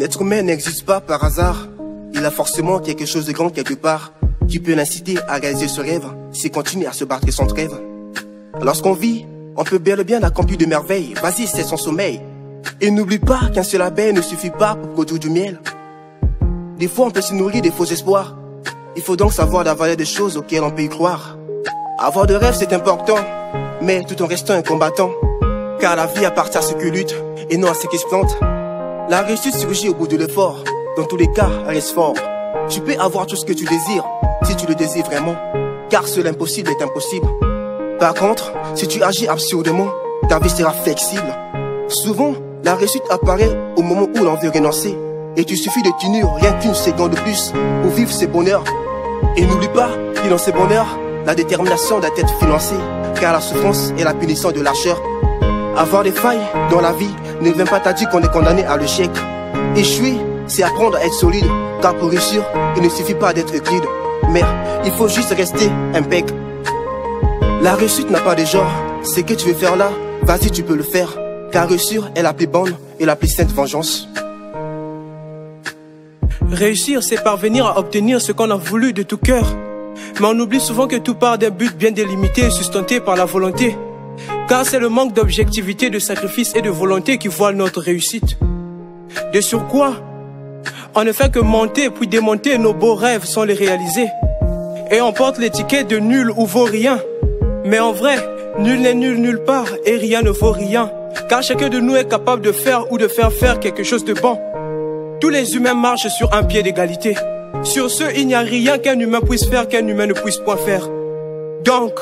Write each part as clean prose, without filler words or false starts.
L'être humain n'existe pas par hasard. Il a forcément quelque chose de grand quelque part qui peut l'inciter à réaliser ce rêve s'il continue à se battre sans trêve. Lorsqu'on vit, on peut bel et bien accomplir de merveilles. Vas-y, c'est son sommeil. Et n'oublie pas qu'un seul abeille ne suffit pas pour produire du miel. Des fois, on peut se nourrir des faux espoirs. Il faut donc savoir d'avaler des choses auxquelles on peut y croire. Avoir de rêves, c'est important, mais tout en restant un combattant. Car la vie appartient à ceux qui luttent et non à ceux qui se plantent. La réussite surgit au bout de l'effort. Dans tous les cas, reste fort. Tu peux avoir tout ce que tu désires, si tu le désires vraiment. Car seul l'impossible est impossible. Par contre, si tu agis absurdement, ta vie sera flexible. Souvent, la réussite apparaît au moment où l'on veut renoncer. Et tu suffit de tenir rien qu'une seconde de plus pour vivre ses bonheurs. Et n'oublie pas que dans ces bonheurs, la détermination doit être financée. Car la souffrance est la punition de lâcheur. Avoir des failles dans la vie ne vient pas dire qu'on est condamné à l'échec. Échouer, c'est apprendre à être solide. Car pour réussir, il ne suffit pas d'être guide. Mais il faut juste rester impec. La réussite n'a pas de genre. Ce que tu veux faire là, vas-y tu peux le faire. Car réussir est la plus bonne et la plus sainte vengeance. Réussir, c'est parvenir à obtenir ce qu'on a voulu de tout cœur. Mais on oublie souvent que tout part d'un but bien délimité et sustenté par la volonté. Car c'est le manque d'objectivité, de sacrifice et de volonté qui voile notre réussite. De surcroît, on ne fait que monter puis démonter nos beaux rêves sans les réaliser. Et on porte l'étiquette de nul ou vaut rien. Mais en vrai, nul n'est nul nulle part et rien ne vaut rien. Car chacun de nous est capable de faire ou de faire quelque chose de bon. Tous les humains marchent sur un pied d'égalité. Sur ce, il n'y a rien qu'un humain puisse faire qu'un humain ne puisse point faire. Donc,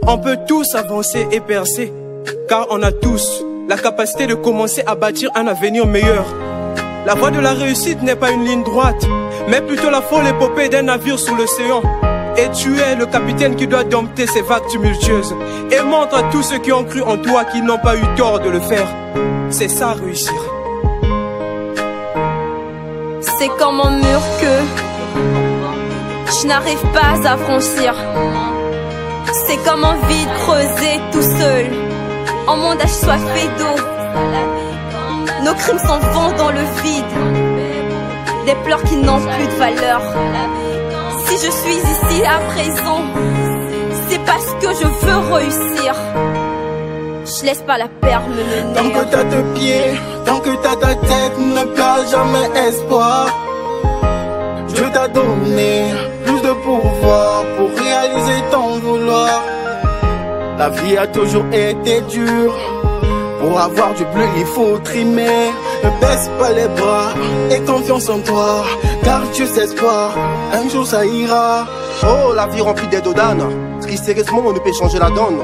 on peut tous avancer et percer. Car on a tous la capacité de commencer à bâtir un avenir meilleur. La voie de la réussite n'est pas une ligne droite, mais plutôt la folle épopée d'un navire sous l'océan. Et tu es le capitaine qui doit dompter ces vagues tumultueuses. Et montre à tous ceux qui ont cru en toi qu'ils n'ont pas eu tort de le faire. C'est ça réussir. C'est comme un mur que je n'arrive pas à franchir. C'est comme un vide creusé tout seul. En monde assoiffé d'eau. Nos crimes s'en vont dans le vide. Des pleurs qui n'ont plus de valeur. Si je suis ici à présent, c'est parce que je veux réussir. Je laisse pas la peur me mener. Tant que t'as tes pieds, tant que t'as ta tête, ne perds jamais espoir. Dieu t'a donné plus de pouvoir pour réaliser ton vouloir. La vie a toujours été dure. Pour avoir du bleu, il faut trimer. Ne baisse pas les bras, aie confiance en toi. Car tu sais espoir, un jour ça ira. Oh, la vie remplie des dodanes. Sérieusement, on ne peut changer la donne.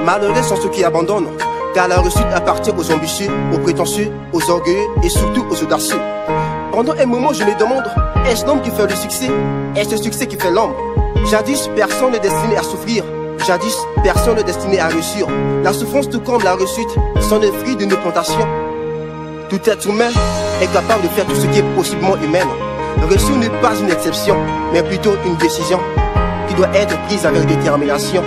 Malheureux sont ceux qui abandonnent. Car la réussite appartient aux ambitieux, aux prétentieux, aux orgueilleux et surtout aux audacieux. Pendant un moment, je me demande, est-ce l'homme qui fait le succès? Est-ce le succès qui fait l'homme? Jadis, personne n'est destiné à souffrir. Jadis, personne n'est destiné à réussir. La souffrance, tout comme la réussite, sont le fruit d'une plantation. Tout être humain est capable de faire tout ce qui est possiblement humain. Réussir n'est pas une exception, mais plutôt une décision qui doit être prise avec détermination.